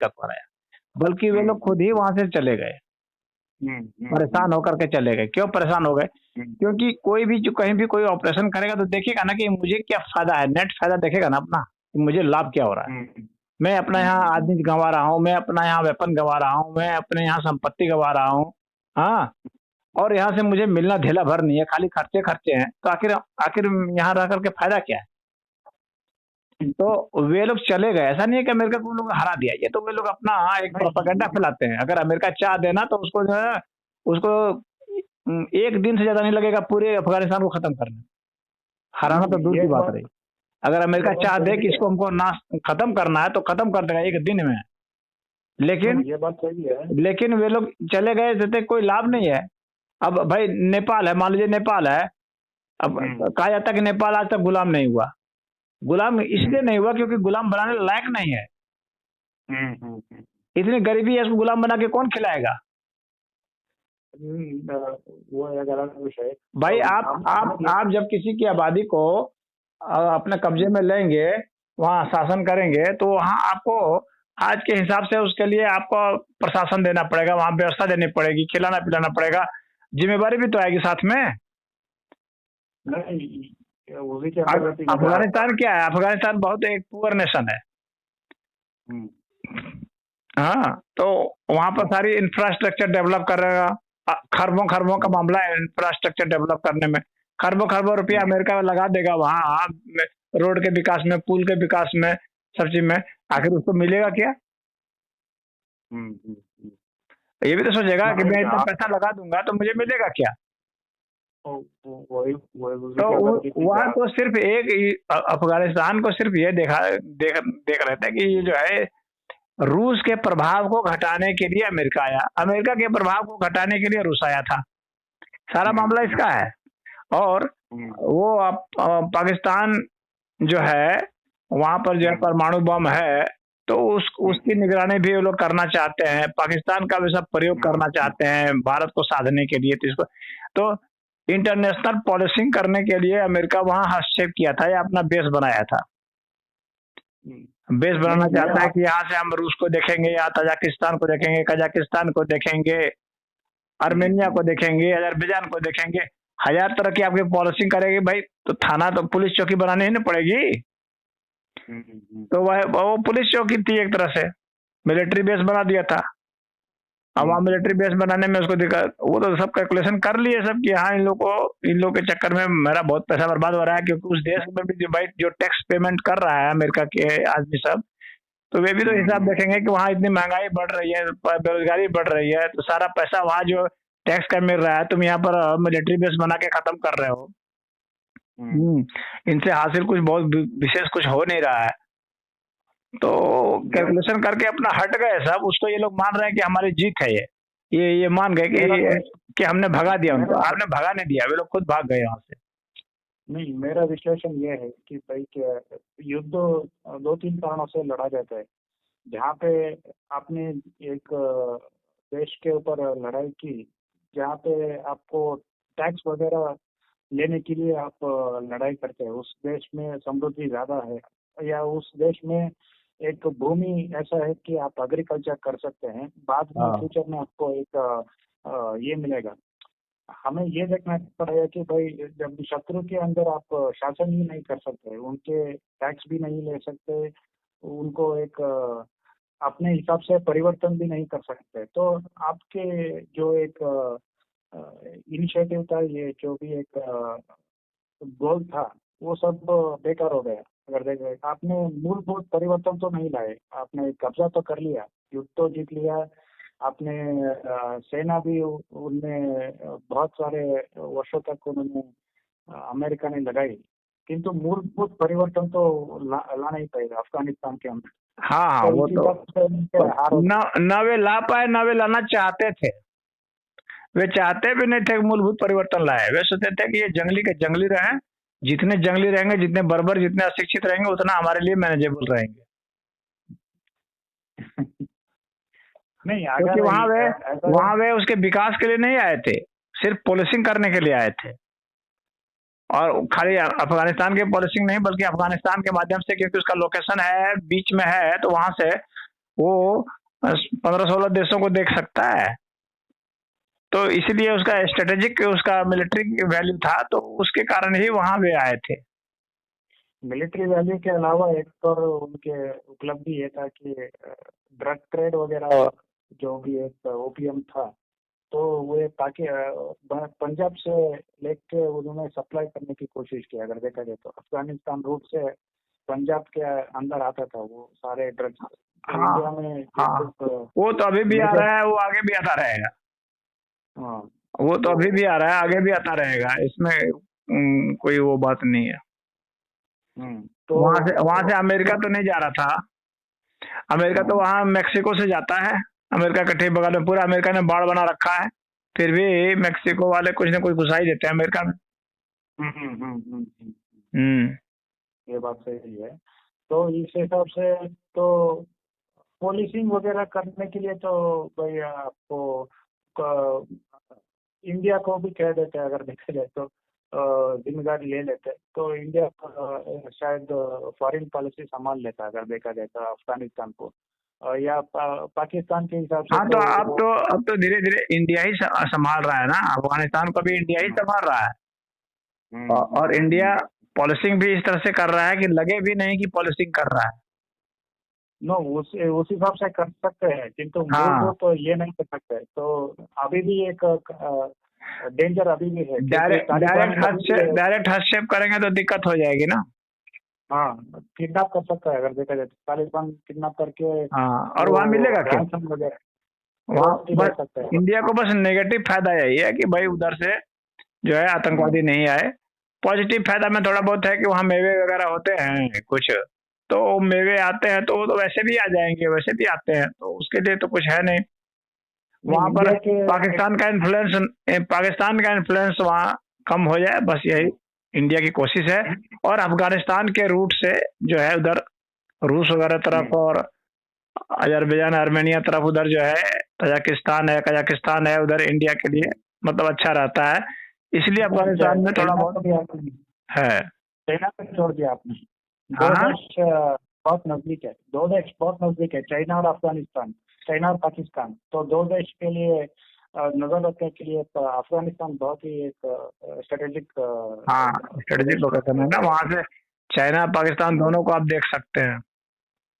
कराया, बल्कि वे लोग खुद ही वहां से चले गए, परेशान होकर के चले गए। क्यों परेशान हो गए? क्योंकि कोई भी जो कहीं भी कोई ऑपरेशन करेगा तो देखेगा ना कि मुझे क्या फायदा है, नेट फायदा देखेगा ना अपना, कि मुझे लाभ क्या हो रहा है। मैं अपना यहाँ आदमी गंवा रहा हूँ, मैं अपना यहाँ वेपन गंवा रहा हूँ, मैं अपने यहाँ संपत्ति गंवा रहा हूँ, हाँ, और यहाँ से मुझे मिलना धेला भर नहीं है, खाली खर्चे खर्चे हैं, तो आखिर आखिर यहाँ रह करके फायदा क्या है? तो वे लोग चले गए। ऐसा नहीं है कि अमेरिका को उन लोगों ने हरा दिया, ये तो वे लोग अपना एक प्रोपेगेंडा फैलाते हैं। अगर अमेरिका चाह देना तो उसको जो है, उसको एक दिन से ज्यादा नहीं लगेगा पूरे अफगानिस्तान को खत्म करने। हराना तो दूर की बात रही। अगर अमेरिका चाह दे कि इसको हमको नाश खत्म करना है तो खत्म कर देगा एक दिन में। लेकिन ये बात सही है, लेकिन वे लोग चले गए, जैसे कोई लाभ नहीं है। अब भाई नेपाल है, मान लीजिए नेपाल है, अब कहा जाता है कि नेपाल आज तक गुलाम नहीं हुआ। गुलाम इसलिए नहीं हुआ क्योंकि गुलाम बनाने लायक नहीं है। इतनी गरीबी है, इसको गुलाम बना के कौन खिलाएगा? वो एक अलग विषय। भाई आप जब किसी की आबादी को अपने कब्जे में लेंगे, वहाँ शासन करेंगे, तो वहाँ आपको आज के हिसाब से उसके लिए आपको प्रशासन देना पड़ेगा, वहाँ व्यवस्था देनी पड़ेगी, खिलाना पिलाना पड़ेगा, जिम्मेवारी भी तो आएगी साथ में। अफगानिस्तान क्या है? अफगानिस्तान बहुत एक पुअर नेशन है। हाँ, तो वहाँ पर सारी इंफ्रास्ट्रक्चर डेवलप करेगा, खरबों खरबों का मामला है इंफ्रास्ट्रक्चर डेवलप करने में। खरबों खरबों रुपया अमेरिका लगा देगा वहाँ रोड के विकास में, पुल के विकास में, सब चीज में। आखिर उसको मिलेगा क्या? ये भी तो सोचेगा कि मैं इतना पैसा लगा दूंगा तो मुझे मिलेगा क्या? तो वहाँ तो सिर्फ एक अफगानिस्तान को सिर्फ ये देख रहे थे कि ये जो है रूस के प्रभाव को घटाने के लिए अमेरिका आया, अमेरिका के प्रभाव को घटाने के लिए रूस आया था। सारा मामला इसका है। और वो पाकिस्तान जो है वहां पर जो है परमाणु बम है, तो उसकी निगरानी भी वो लोग करना चाहते हैं, पाकिस्तान का भी सब प्रयोग करना चाहते हैं भारत को साधने के लिए। तो इंटरनेशनल पॉलिसिंग करने के लिए अमेरिका वहां हस्तक्षेप किया था या अपना बेस बनाया था। बेस बनाना चाहता है कि यहाँ से हम रूस को देखेंगे, या तजाकिस्तान को देखेंगे, कजाकिस्तान को देखेंगे, आर्मेनिया को देखेंगे, अजरबैजान को देखेंगे। हजार तरह की आपकी पॉलिसिंग करेगी भाई, तो थाना तो पुलिस चौकी बनानी ही ना पड़ेगी। तो वो पुलिस चौकी थी, एक तरह से मिलिट्री बेस बना दिया था। अब वहाँ मिलिट्री बेस बनाने में उसको देखा, वो तो सब कैलकुलेशन कर लिए सब कि हाँ इन लोग के चक्कर में मेरा बहुत पैसा बर्बाद हो रहा है, क्योंकि उस देश में भी भाई जो टैक्स पेमेंट कर रहा है अमेरिका के आदमी सब, तो वे भी तो हिसाब देखेंगे कि वहाँ इतनी महंगाई बढ़ रही है, बेरोजगारी बढ़ रही है, तो सारा पैसा वहाँ जो टैक्स का मिल रहा है, तुम यहाँ पर मिलिट्री बेस बना के खत्म कर रहे हो। इनसे हासिल कुछ बहुत विशेष कुछ हो नहीं रहा है। तो कैलकुलेशन करके अपना हट गए सब। उसको ये लोग मान रहे हैं कि हमारी जीत है। ये मान गए कि हमने भगा दिया उनको। आपने भगा नहीं दिया, वे लोग खुद भाग गए वहां से। नहीं, मेरा विश्लेषण ये है कि भाई युद्ध 2-3 कारणों से लड़ा जाता है। जहाँ पे आपने एक देश के ऊपर लड़ाई की, जहाँ पे आपको टैक्स वगैरह लेने के लिए आप लड़ाई करते हैं, उस देश में समृद्धि ज्यादा है, या उस देश में एक भूमि ऐसा है कि आप एग्रीकल्चर कर सकते हैं, बाद में फ्यूचर में आपको एक ये मिलेगा। हमें ये देखना पड़ेगा कि भाई जब शत्रु के अंदर आप शासन ही नहीं कर सकते, उनके टैक्स भी नहीं ले सकते, उनको एक अपने हिसाब से परिवर्तन भी नहीं कर सकते, तो आपके जो एक इनिशिएटिव था, ये जो भी एक गोल था, वो सब बेकार हो गया। अगर देखें, आपने मूलभूत परिवर्तन तो नहीं लाए, आपने कब्जा तो कर लिया, युद्ध तो जीत लिया, आपने सेना भी उनमें बहुत सारे वर्षों तक उन्होंने अमेरिका ने लगाई, किंतु मूलभूत परिवर्तन तो ला नहीं पाएगा अफगानिस्तान के अंदर। हाँ, तो वो तो ना वे ला पाए, ना वे लाना चाहते थे। वे चाहते भी नहीं थे मूलभूत परिवर्तन लाए। वे सोचते थे कि ये जंगली के जंगली रहे, जितने जंगली रहेंगे, जितने बर्बर, जितने अशिक्षित रहेंगे, उतना हमारे लिए मैनेजेबल रहेंगे। नहीं, क्योंकि वहां वे उसके विकास के लिए नहीं आए थे, सिर्फ पॉलिसिंग करने के लिए आए थे। और खाली अफगानिस्तान के पॉलिसिंग नहीं, बल्कि अफगानिस्तान के माध्यम से, क्योंकि उसका लोकेशन है बीच में है, तो वहां से वो 15-16 देशों को देख सकता है। तो इसलिए उसका स्ट्रेटेजिक उसका मिलिट्री वैल्यू था, तो उसके कारण ही वहां वे आए थे। मिलिट्री वैल्यू के अलावा एक तो उनके उपलब्धि ये था कि ड्रग ट्रेड वगैरह जो भी एक ओपीएम था, तो वे ताकि पंजाब से लेके उन्होंने सप्लाई करने की कोशिश की। अगर देखा जाए तो अफगानिस्तान रूट से पंजाब के अंदर आता था वो सारे ड्रग्स। तो हाँ इंडिया में हाँ, एक वो तो अभी भी आ मेजर, रहा है, वो आगे भी आता रहेगा। हाँ, वो तो अभी तो भी आ रहा है, आगे भी आता रहेगा, इसमें कोई वो बात नहीं है। तो वहां से अमेरिका तो नहीं जा रहा था। अमेरिका तो वहां मैक्सिको से जाता है। अमेरिका के ठीक बगल में पूरा अमेरिका ने बाड़ बना रखा है, फिर भी मैक्सिको वाले कुछ ना कुछ घुसा ही देते हैं अमेरिका में। हम्म। ये बात सही है। तो इस हिसाब से तो पॉलिसिंग वगैरह करने के लिए तो भाई आपको इंडिया को भी कह देते हैं। अगर देखा जाए तो जिम्मेदारी ले लेते हैं, तो इंडिया शायद फॉरेन पॉलिसी संभाल लेता है। अगर देखा जाए तो अफगानिस्तान को या पाकिस्तान के हिसाब से हाँ, तो तो अब वो तो अब तो धीरे धीरे इंडिया ही संभाल रहा है ना, अफगानिस्तान को भी इंडिया ही संभाल रहा है। और इंडिया पॉलिसिंग भी इस तरह से कर रहा है कि लगे भी नहीं कि पॉलिसिंग कर रहा है। नो उस हिसाब से कर सकते हैं, किंतु हाँ, मूलभूत तो ये नहीं कर सकते। तो अभी भी एक डेंजर अभी भी है, क्योंकि डायरेक्ट तालिबान डायरेक्ट को भी डायरेक्ट हस्तक्षेप करेंगे तो दिक्कत हो जाएगी ना। हाँ किडनैप कर सकता है। अगर देखा जाए तो तालिबान किडनैप करके हाँ, और वहां वो मिलेगा क्या? रैंसम वगैरह वहां रॉयल्टी ले बस सकता है। इंडिया को बस नेगेटिव फायदा यही है कि भाई उधर से जो है आतंकवादी नहीं आए। पॉजिटिव फायदा में थोड़ा बहुत है कि वहाँ मेवे वगैरह होते हैं कुछ, तो मेवे आते हैं तो वो तो वैसे भी आ जाएंगे, वैसे भी आते हैं, तो उसके लिए तो कुछ है नहीं नहीं वहां पर। इंडिया के पाकिस्तान का इन्फ्लुएंस वहाँ कम हो जाए, बस यही इंडिया की कोशिश है। और अफगानिस्तान के रूट से जो है उधर रूस वगैरह तरफ और अजरबैजान आर्मेनिया तरफ उधर जो है तजाकिस्तान है, कजाकिस्तान है, उधर इंडिया के लिए मतलब अच्छा रहता है, इसलिए अफगानिस्तान में थोड़ा चाइना को बहुत भी आपने है। चाइना को छोड़ दिया आपने। हाँ दो हाँ देश बहुत नजदीक है, दो देश बहुत नजदीक है, चाइना और अफगानिस्तान, चाइना और पाकिस्तान। तो दो देश के लिए नजर रखने के लिए तो अफगानिस्तान बहुत ही एक स्ट्रेटेजिक हाँ, स्ट्रेटेजिक प्रदेश लोकेशन है ना, वहां से चाइना पाकिस्तान दोनों को आप देख सकते हैं।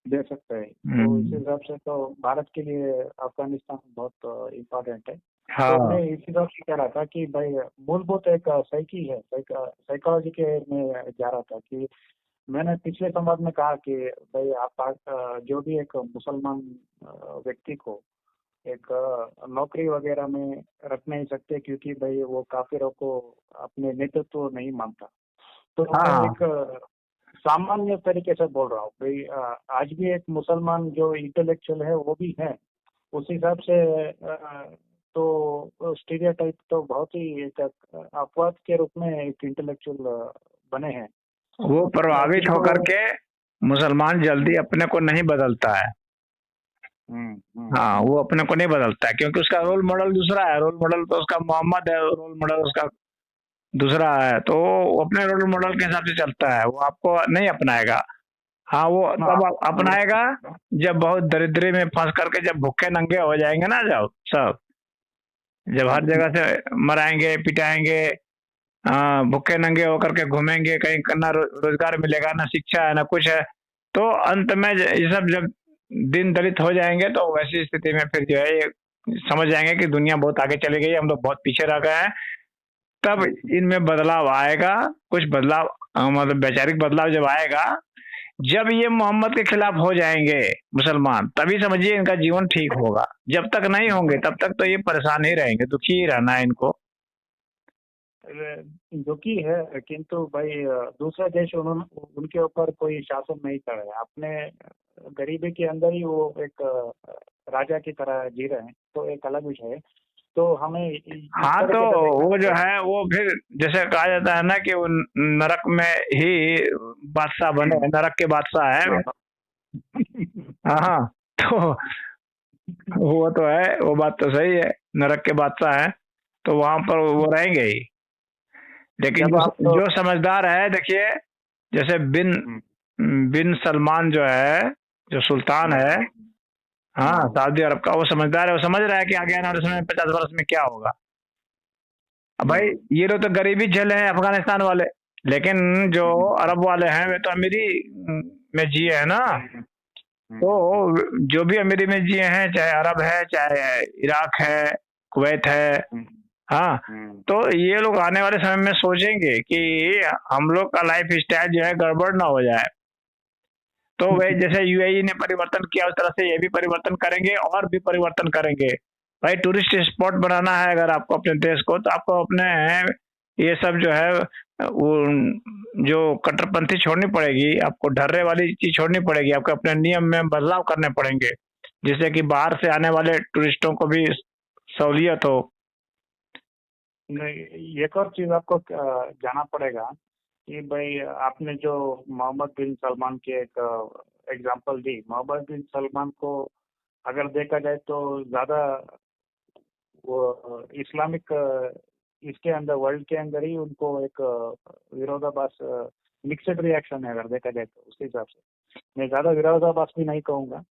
दे सकते हैं। तो इस हम्म। हिसाब से तो भारत के लिए अफगानिस्तान बहुत इम्पोर्टेंट है। तो मैं हाँ इस हिसाब से कह रहा था कि भाई मूलभूत एक साइकी है, साइकोलॉजी के में जा रहा था कि मैंने पिछले संवाद में कहा कि भाई आप जो भी एक मुसलमान व्यक्ति को एक नौकरी वगैरह में रख नहीं सकते, क्योंकि भाई वो काफिरों को अपने नेतृत्व नहीं मानता। तो हाँ मैं हाँ। एक सामान्य तरीके से बोल रहा हूँ भाई, आज भी एक मुसलमान जो इंटेलेक्चुअल है वो भी है। उस हिसाब से तो स्टीरियोटाइप तो बहुत ही एक अपवाद के रूप में एक इंटेलेक्चुअल बने हैं। वो प्रभावित किंतु होकर के मुसलमान जल्दी अपने को नहीं बदलता है। हाँ, वो अपने को नहीं बदलता है क्योंकि उसका रोल मॉडल दूसरा है। रोल मॉडल तो उसका मोहम्मद है, रोल मॉडल उसका दूसरा है, तो वो अपने रोल मॉडल के हिसाब से चलता है, वो आपको नहीं अपनाएगा। हाँ, वो हाँ तब अपनाएगा जब बहुत दरिद्री में फंस करके जब भूखे नंगे हो जाएंगे ना, जब सब जब हर जगह से मराएंगे पिटाएंगे, भूखे नंगे होकर के घूमेंगे, कहीं ना रोजगार मिलेगा, ना शिक्षा है, ना कुछ है, तो अंत में ये सब जब दिन दलित हो जाएंगे तो वैसी स्थिति में फिर जो है ये समझ जाएंगे कि दुनिया बहुत आगे चली गई, हम लोग बहुत पीछे रह गए हैं। तब इनमें बदलाव आएगा, कुछ बदलाव, मतलब वैचारिक बदलाव जब आएगा, जब ये मोहम्मद के खिलाफ हो जाएंगे मुसलमान, तभी समझिए इनका जीवन ठीक होगा। जब तक नहीं होंगे तब तक तो ये परेशान ही रहेंगे, दुखी ही रहना है इनको। दुखी है, किंतु भाई दूसरे देश उन्होंने उनके ऊपर कोई शासन नहीं कर रहे, अपने गरीबी के अंदर ही वो एक राजा की तरह जी रहे हैं, तो एक अलग विषय है। तो हमें इस हाँ, तो तरीके से देखना वो जो चाहिए। है वो फिर जैसे कहा जाता है ना कि वो नरक में ही बादशाह बने, नरक के बादशाह है। हाँ हाँ, तो वो तो है, वो बात तो सही है, नरक के बादशाह है, तो वहां पर वो रहेंगे ही। लेकिन जब जो आप तो जो समझदार है, देखिए जैसे बिन बिन सलमान जो है, जो सुल्तान है, हाँ, सऊदी अरब का। वो समझदार है, वो समझ रहा है कि आगे आने वाले समय में 50 वर्ष में क्या होगा। अब भाई ये लोग तो गरीबी झेले हैं अफगानिस्तान वाले, लेकिन जो अरब वाले हैं वे तो अमीरी में जिए हैं ना। तो जो भी अमीरी में जिए हैं, चाहे अरब है, चाहे इराक है, कुवैत है, हाँ, तो ये लोग आने वाले समय में सोचेंगे कि हम लोग का लाइफ स्टाइल जो है गड़बड़ ना हो जाए। तो वे जैसे यूएई ने परिवर्तन किया उस तरह से ये भी परिवर्तन करेंगे और भी परिवर्तन करेंगे। भाई टूरिस्ट स्पॉट बनाना है अगर आपको अपने देश को, तो आपको अपने ये सब जो है वो जो कट्टरपंथी छोड़नी पड़ेगी, आपको ढर्रे वाली चीज छोड़नी पड़ेगी, आपको अपने नियम में बदलाव करने पड़ेंगे, जिससे कि बाहर से आने वाले टूरिस्टों को भी सहूलियत हो। नहीं, एक और चीज आपको जाना पड़ेगा कि भाई आपने जो मोहम्मद बिन सलमान की एक एग्जांपल दी, मोहम्मद बिन सलमान को अगर देखा जाए तो ज्यादा वो इस्लामिक इसके अंदर, वर्ल्ड के अंदर ही उनको एक विरोधाभास, मिक्सड रिएक्शन है अगर देखा जाए तो। उस हिसाब से मैं ज्यादा विरोधाभास भी नहीं कहूँगा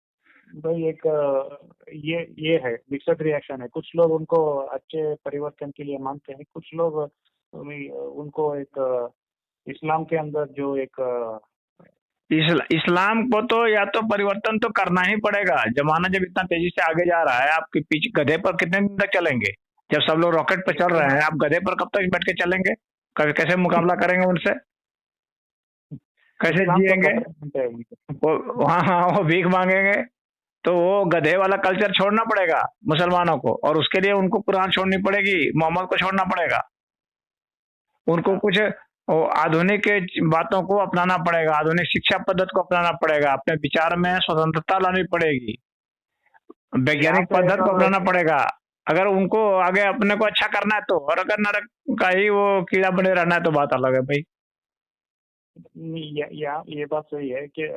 भाई, एक ये है मिक्सड रिएक्शन है। कुछ लोग उनको अच्छे परिवर्तन के लिए मानते हैं, कुछ लोग उनको एक इस्लाम के अंदर जो एक इस्लाम को तो या तो परिवर्तन तो करना ही पड़ेगा। जमाना जब इतना तेजी से आगे जा रहा है, आपके पीछे गधे पर कितने दिन तक चलेंगे? जब सब लोग रॉकेट पर चल रहे हैं, आप गधे पर कब तक बैठ के चलेंगे? कैसे मुकाबला करेंगे उनसे? कैसे जिएंगे? हाँ हाँ, वो भीख मांगेंगे। तो वो गधे वाला कल्चर छोड़ना पड़ेगा मुसलमानों को, और उसके लिए उनको कुरान छोड़नी पड़ेगी, मोहम्मद को छोड़ना पड़ेगा। उनको कुछ आधुनिक बातों को अपनाना पड़ेगा, आधुनिक शिक्षा पद्धति को अपनाना पड़ेगा, अपने विचार में स्वतंत्रता लानी पड़ेगी, वैज्ञानिक पद्धति को अपनाना पड़ेगा, अगर उनको आगे अपने को अच्छा करना है तो। और अगर नरक का ही वो कीड़ा बने रहना है तो बात अलग है भाई। ये बात सही है कि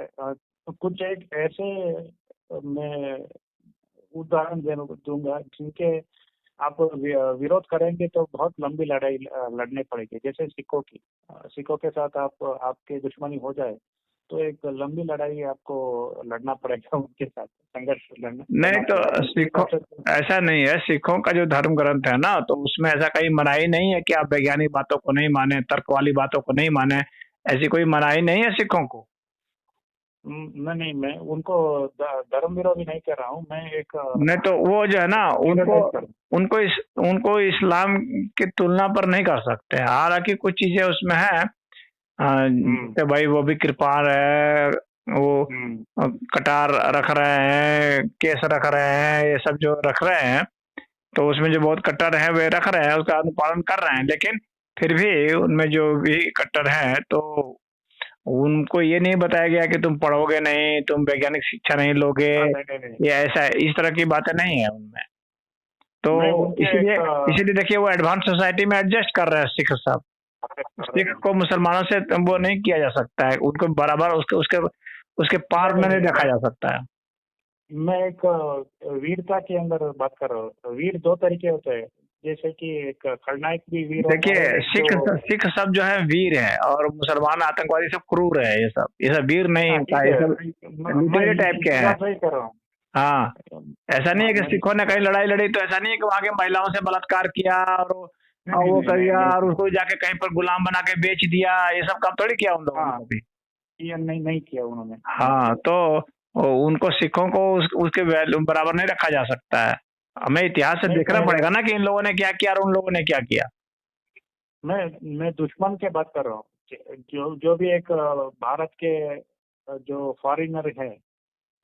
कुछ एक ऐसे मैं उदाहरण दूंगा जिनके आप विरोध करेंगे तो बहुत लंबी लड़ाई लड़ने पड़ेगी। जैसे सिखों के साथ आपके दुश्मनी हो जाए तो एक लंबी लड़ाई आपको लड़ना पड़ेगा, उनके साथ संघर्ष लड़ना। नहीं तो सिखों ऐसा नहीं है, सिखों का जो धर्म ग्रंथ है ना, तो उसमें ऐसा कहीं मनाही नहीं है कि आप वैज्ञानिक बातों को नहीं माने, तर्क वाली बातों को नहीं माने, ऐसी कोई मनाही नहीं है सिखों को। नहीं, मैं उनको धर्म विरोधी नहीं कह रहा हूँ, मैं एक नहीं तो वो जो है ना, उनको इस्लाम की तुलना पर नहीं कर सकते। हालांकि कुछ चीजें उसमें है, तो भाई वो भी कृपाण है, वो कटार रख रहे हैं, केस रख रहे हैं, ये सब जो रख रहे हैं, तो उसमें जो बहुत कट्टर है वे रख रहे हैं, उसका अनुपालन कर रहे हैं। लेकिन फिर भी उनमें जो भी कट्टर हैं, तो उनको ये नहीं बताया गया कि तुम पढ़ोगे नहीं, तुम वैज्ञानिक शिक्षा नहीं लोगे, ये ऐसा इस तरह की बातें नहीं है उनमें। तो इसीलिए देखिए वो एडवांस सोसाइटी में एडजस्ट कर रहे हैं सिख साहब। सिख को मुसलमानों से वो नहीं किया जा सकता है, उनको बराबर उसके पार में नहीं देखा जा सकता है। मैं एक वीरता के अंदर बात कर रहा हूँ। वीर दो तरीके होते हैं, जैसे कि एक खलनायक भी वीर देखिए, सिख सब जो है वीर है, और मुसलमान आतंकवादी सब क्रूर है। ये सब वीर नहीं होता, ये सब लिटरेरी टाइप के हैं। हाँ, ऐसा नहीं है कि सिखों ने कहीं लड़ाई लड़ी तो ऐसा नहीं है कि वहां के महिलाओं से बलात्कार किया और वो कर दिया और उसको जाके कहीं पर गुलाम बना के बेच दिया। ये सब काम थोड़ी किया उन लोगों ने भी। ये नहीं किया उन्होंने। हाँ, तो उनको सिखों को उसके बराबर नहीं रखा जा सकता है। हमें इतिहास से देखना पड़ेगा ना कि इन लोगों ने क्या किया और उन लोगों ने क्या किया। मैं दुश्मन की बात कर रहा हूँ। जो भी एक भारत के जो फॉरेनर है,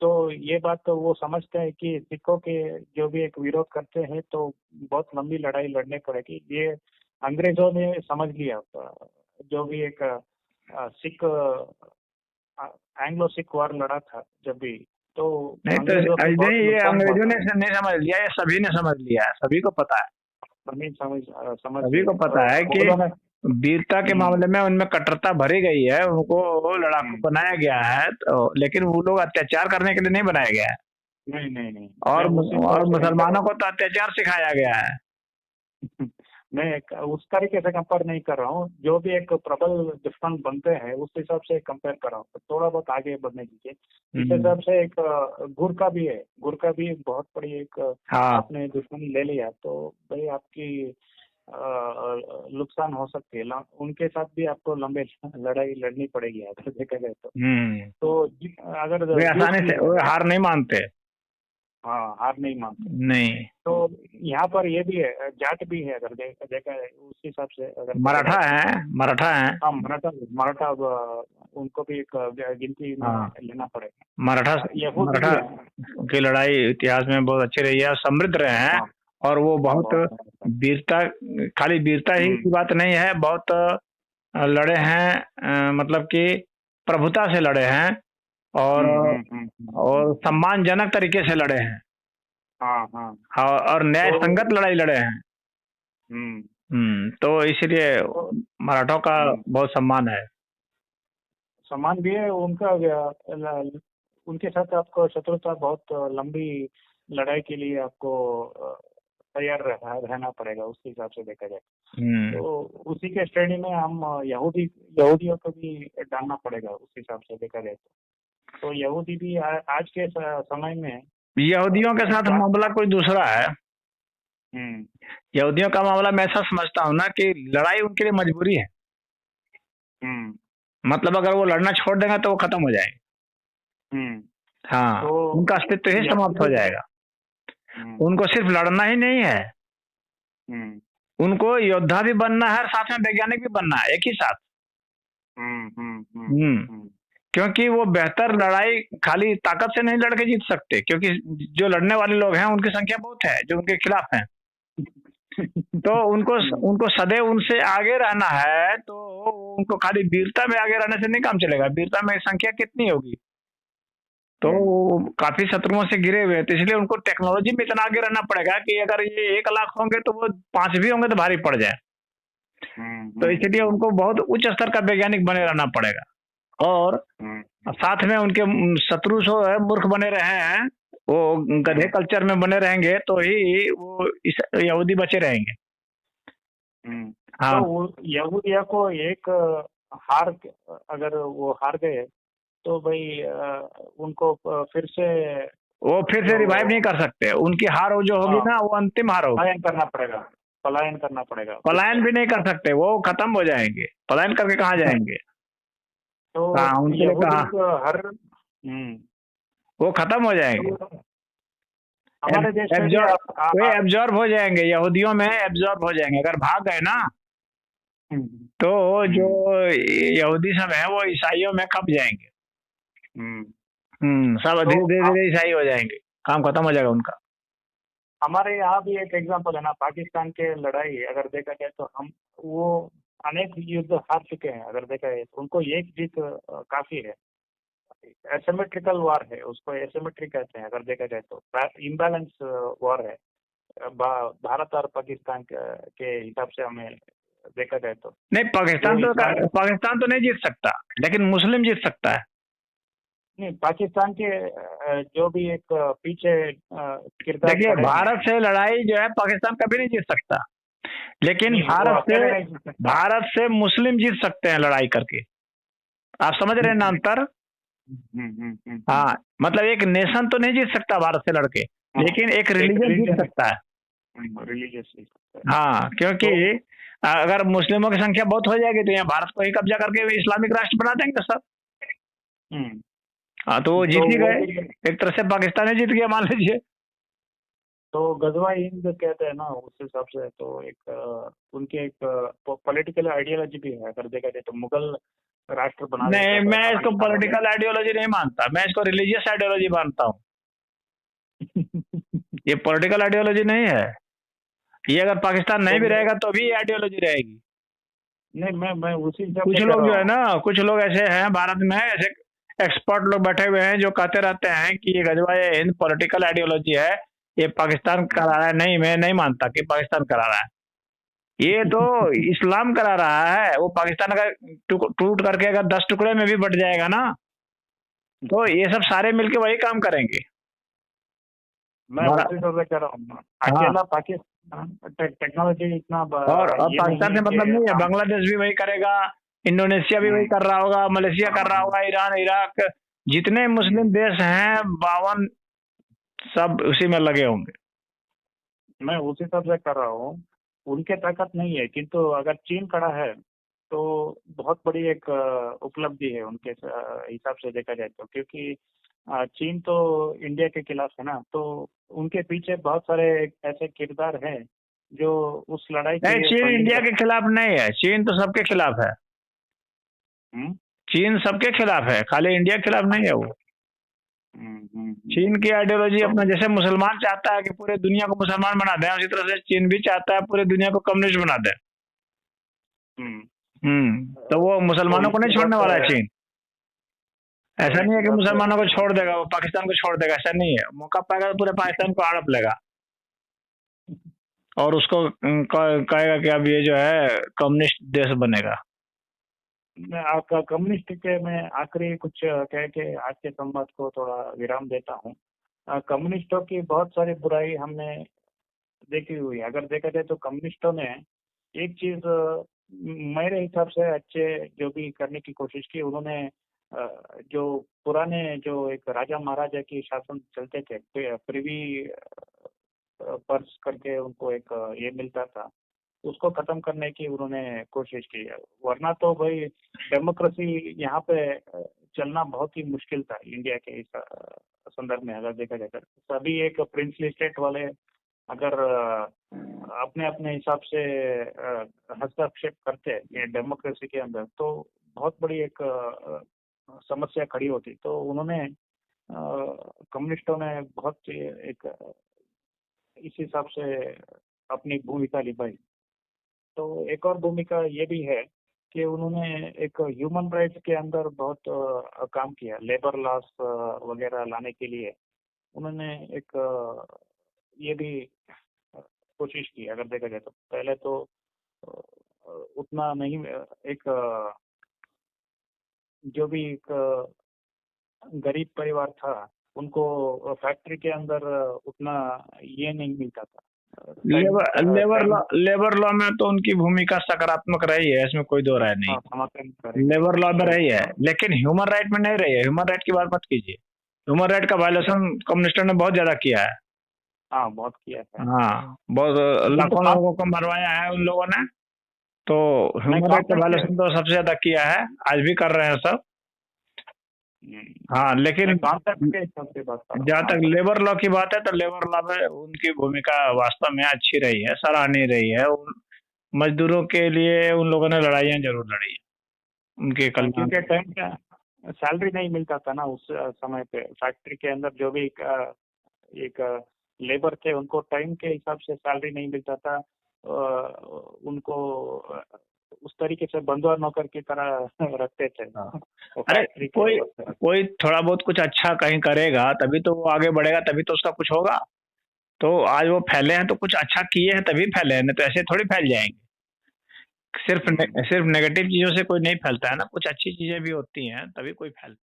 तो ये बात तो वो समझते हैं कि सिखों के जो भी एक विरोध करते हैं तो बहुत लंबी लड़ाई लड़नी पड़ेगी। ये अंग्रेजों ने समझ लिया। जो भी एक सिख एंग्लो सिख वार लड़ा था जब भी, तो नहीं ये अंग्रेजों ने नहीं समझ लिया, ये सभी ने समझ लिया है, सभी को पता है। सभी को पता है कि वीरता के मामले में उनमें कट्टरता भरी गई है, उनको लड़ाकू बनाया गया है, तो लेकिन वो लोग अत्याचार करने के लिए नहीं बनाया गया है। नहीं। और मुसलमानों को तो अत्याचार सिखाया गया है। मैं उस तरीके से कंपेयर नहीं कर रहा हूँ, जो भी एक प्रबल दुश्मन बनते हैं उस हिसाब से कंपेयर कर रहा हूँ, तो थोड़ा बहुत आगे बढ़ने दीजिए। इस हिसाब से एक गुरका भी है, गुरका भी एक बहुत बड़ी एक हाँ आपने दुश्मनी ले लिया तो भाई आपकी नुकसान हो सकती है। उनके साथ भी आपको लंबे लड़ाई लड़नी पड़ेगी अगर देखा जाए तो। तो अगर वे आसानी से वे हाँ, हार नहीं मानते। हार नहीं मानते। नहीं, तो यहाँ पर ये भी है, जाट भी है अगर देखा है उस हिसाब से अगर देखा मराठा जाए है, मराठा है। हाँ मराठा मराठा उनको भी एक गिनती में हाँ, लेना पड़ेगा। मराठा यहूदी मराठा भी है। की लड़ाई इतिहास में बहुत अच्छी रही है और समृद्ध रहे हैं। हाँ और वो हाँ बहुत बहुत बहुत। वीरता, खाली वीरता ही की बात नहीं है, बहुत लड़े हैं, मतलब कि प्रभुता से लड़े हैं और सम्मानजनक तरीके से लड़े हैं। हाँ हाँ और न्याय तो संगत लड़ाई लड़े हैं। तो इसलिए तो मराठों का बहुत सम्मान है। सम्मान भी है उनका। उनके साथ आपको शत्रुता बहुत लंबी लड़ाई के लिए आपको तैयार रहना पड़ेगा उस हिसाब से देखा जाए। तो उसी के श्रेणी में हम यहूदियों को भी डालना पड़ेगा उस हिसाब से देखा जाए तो यहूदी भी आज के समय में यहूदियों के साथ मामला कोई दूसरा है। यहूदियों का मामला मैं ऐसा समझता हूँ ना कि लड़ाई उनके लिए मजबूरी है। मतलब अगर वो लड़ना छोड़ देंगे तो वो खत्म हो जाएंगे। हाँ, तो उनका अस्तित्व ही समाप्त हो जाएगा। उनको सिर्फ लड़ना ही नहीं है, उनको योद्धा भी बनना है और साथ में वैज्ञानिक भी बनना है एक ही साथ। क्योंकि वो बेहतर लड़ाई खाली ताकत से नहीं लड़के जीत सकते, क्योंकि जो लड़ने वाले लोग हैं उनकी संख्या बहुत है जो उनके खिलाफ हैं। तो उनको सदैव उनसे आगे रहना है, तो उनको खाली वीरता में आगे रहने से नहीं काम चलेगा। वीरता में संख्या कितनी होगी, तो काफी शत्रुओं से घिरे हुए हैं, तो इसलिए उनको टेक्नोलॉजी में इतना आगे रहना पड़ेगा कि अगर ये 1 लाख होंगे तो वो 5 भी होंगे तो भारी पड़ जाए। तो इसलिए उनको बहुत उच्च स्तर का वैज्ञानिक बने रहना पड़ेगा। और साथ में उनके शत्रु जो है मूर्ख बने रहे हैं, वो गधे कल्चर में बने रहेंगे तो ही वो इस यहूदी बचे रहेंगे। हाँ, तो यहूदिया को एक हार, अगर वो हार गए तो भाई उनको फिर से रिवाइव नहीं कर सकते। उनकी हार जो होगी ना वो अंतिम हार होगी। पलायन करना पड़ेगा। पलायन भी नहीं कर सकते, वो खत्म हो जाएंगे। पलायन करके कहाँ जाएंगे? तो उनके लिए कहा वो खत्म हो जाएंगे। हमारे देश में एब्जॉर्ब हो जाएंगे, यहूदियों में एब्जॉर्ब हो जाएंगे। अगर भाग गए ना तो जो यहूदी सब है वो ईसाइयों में खप जाएंगे। सब धीरे धीरे ईसाई हो जाएंगे, काम खत्म हो जाएगा उनका। हमारे यहाँ भी एक एग्जांपल है ना, पाकिस्तान के लड़ाई अगर देखा जाए तो हम वो अनेक युद्ध हार चुके हैं। अगर देखा जाए तो उनको एक जीत काफी है। एसिमेट्रिकल वॉर है, उसको एसिमेट्रिक कहते हैं अगर देखा जाए तो। इम्बैलेंस वॉर है भारत और पाकिस्तान के हिसाब से हमें देखा जाए तो। नहीं, पाकिस्तान तो नहीं जीत सकता, लेकिन मुस्लिम जीत सकता है। नहीं, पाकिस्तान के जो भी एक पीछे किरदार, देखिए भारत से लड़ाई जो है पाकिस्तान कभी नहीं जीत सकता, लेकिन भारत से मुस्लिम जीत सकते हैं लड़ाई करके। आप समझ रहे हैं ना अंतर? हाँ, मतलब एक नेशन तो नहीं जीत सकता भारत से लड़के, लेकिन एक रिलीजन जीत सकता है। हाँ, क्योंकि अगर मुस्लिमों की संख्या बहुत हो जाएगी तो यहाँ भारत को ही कब्जा करके इस्लामिक राष्ट्र बना देंगे सब। हाँ, तो वो जीत ही गए, एक तरह से पाकिस्तान ही जीत गया मान लीजिए। तो गजवा हिंद कहते हैं ना, उस हिसाब से तो एक उनके एक पॉलिटिकल आइडियोलॉजी भी है अगर देखा जाए तो। मुगल राष्ट्र बना नहीं, मैं इसको पॉलिटिकल आइडियोलॉजी नहीं मानता, मैं इसको रिलीजियस आइडियोलॉजी मानता हूँ। ये पॉलिटिकल आइडियोलॉजी नहीं है। ये अगर पाकिस्तान नहीं भी रहेगा तो भी आइडियोलॉजी रहेगी। नहीं, मैं उसी कुछ लोग जो है ना, कुछ लोग ऐसे हैं भारत में, ऐसे एक्सपर्ट लोग बैठे हुए हैं जो कहते रहते हैं कि ये गजवा हिंद पॉलिटिकल आइडियोलॉजी है, ये पाकिस्तान करा रहा है। नहीं, मैं नहीं मानता कि पाकिस्तान करा रहा है, ये तो इस्लाम करा रहा है। वो पाकिस्तान अगर टूट करके अगर 10 टुकड़े में भी बट जाएगा ना, तो ये सब सारे मिलके वही काम करेंगे। मैं उसी तरह कह रहा हूँ। अकेला टेक्नोलॉजी इतना और अब ये नहीं पाकिस्तान है से कि मतलब नहीं है, हम। बांग्लादेश भी वही करेगा, इंडोनेशिया भी वही कर रहा होगा, मलेशिया कर रहा होगा, ईरान, इराक, जितने मुस्लिम देश हैं 52 सब उसी में लगे होंगे। मैं उस हिसाब से कर रहा हूँ, उनके ताकत नहीं है, किंतु अगर चीन खड़ा है तो बहुत बड़ी एक उपलब्धि है उनके हिसाब से देखा जाए तो, क्योंकि चीन तो इंडिया के खिलाफ है ना, तो उनके पीछे बहुत सारे ऐसे किरदार हैं जो उस लड़ाई नहीं, की चीन फंडिंग इंडिया कर। के खिलाफ नहीं है, चीन तो सबके खिलाफ है, हम्म चीन सबके खिलाफ है, खाली इंडिया के खिलाफ नहीं है वो। हम्म। चीन की आइडियोलॉजी तो अपना, जैसे मुसलमान चाहता है कि पूरे दुनिया को मुसलमान बना दें, उसी तरह से चीन भी चाहता है पूरे दुनिया को कम्युनिस्ट बना दें। हम्म तो वो तो मुसलमानों को इससे नहीं छोड़ने वाला है बहुत चीन। ऐसा नहीं है कि बहुत मुसलमानों को छोड़ देगा, वो पाकिस्तान को छोड़ देगा, ऐसा नहीं है। मौका पाएगा तो पूरे पाकिस्तान को हड़प लेगा और उसको कहेगा कि अब ये जो है कम्युनिस्ट देश बनेगा। मैं आपका कम्युनिस्ट के मैं आखिरी कुछ कह के आज के संवाद को थोड़ा विराम देता हूँ। कम्युनिस्टों की बहुत सारी बुराई हमने देखी हुई है। अगर देखा जाए तो कम्युनिस्टों ने एक चीज मेरे हिसाब से अच्छे जो भी करने की कोशिश की, उन्होंने जो पुराने जो एक राजा महाराजा की शासन चलते थे, प्रिवी पर्स करके उनको एक ये मिलता था, उसको खत्म करने की उन्होंने कोशिश की है। वरना तो भाई डेमोक्रेसी यहाँ पे चलना बहुत ही मुश्किल था इंडिया के इस संदर्भ में। अगर देखा जाए तो सभी एक प्रिंसली स्टेट वाले अगर अपने अपने हिसाब से हस्तक्षेप करते ये डेमोक्रेसी के अंदर, तो बहुत बड़ी एक समस्या खड़ी होती। तो उन्होंने कम्युनिस्टों ने बहुत एक इस हिसाब से अपनी भूमिका निभाई। तो एक और भूमिका ये भी है कि उन्होंने एक ह्यूमन राइट्स के अंदर बहुत काम किया, लेबर लॉस वगैरह लाने के लिए उन्होंने एक ये भी कोशिश की। अगर देखा जाए तो पहले तो उतना नहीं, एक जो भी एक गरीब परिवार था उनको फैक्ट्री के अंदर उतना ये नहीं मिलता था। लेबर लॉ में तो उनकी भूमिका सकारात्मक रही है, इसमें कोई दो राय नहीं। समर्थन करेंगे लेबर लॉ में तो रही है, लेकिन ह्यूमन राइट में नहीं रही है। ह्यूमन राइट की बात मत कीजिए, ह्यूमन राइट का वायलेशन कम्युनिस्टों ने बहुत ज्यादा किया है। हाँ बहुत किया है। हाँ, बहुत लाखों लोगों को मरवाया है उन लोगों ने, तो ह्यूमन राइट का वायलेशन तो सबसे ज्यादा किया है, आज भी कर रहे हैं सब। हाँ, लेकिन जहाँ तक लेबर लॉ की बात है तो लेबर लॉ में उनकी भूमिका वास्तव में अच्छी रही है, सराहनीय रही है। उन मजदूरों के लिए उन लोगों ने लड़ाइयाँ जरूर लड़ी है, उनके कल्याण। क्योंकि टाइम का सैलरी नहीं मिलता था ना उस समय पे। फैक्ट्री के अंदर जो भी एक लेबर थे उनको टाइम के हिसाब से सैलरी नहीं मिलता था। उनको उस तरीके से बंधुआ नौकर की तरह रखते थे। अरे कोई थोड़ा बहुत कुछ अच्छा कहीं करेगा तभी तो वो आगे बढ़ेगा, तभी तो उसका कुछ होगा। तो आज वो फैले हैं तो कुछ अच्छा किए हैं तभी फैले हैं, नहीं तो ऐसे थोड़ी फैल जाएंगे। सिर्फ नेगेटिव चीजों से कोई नहीं फैलता है ना, कुछ अच्छी चीजें भी होती हैं तभी कोई फैलता है।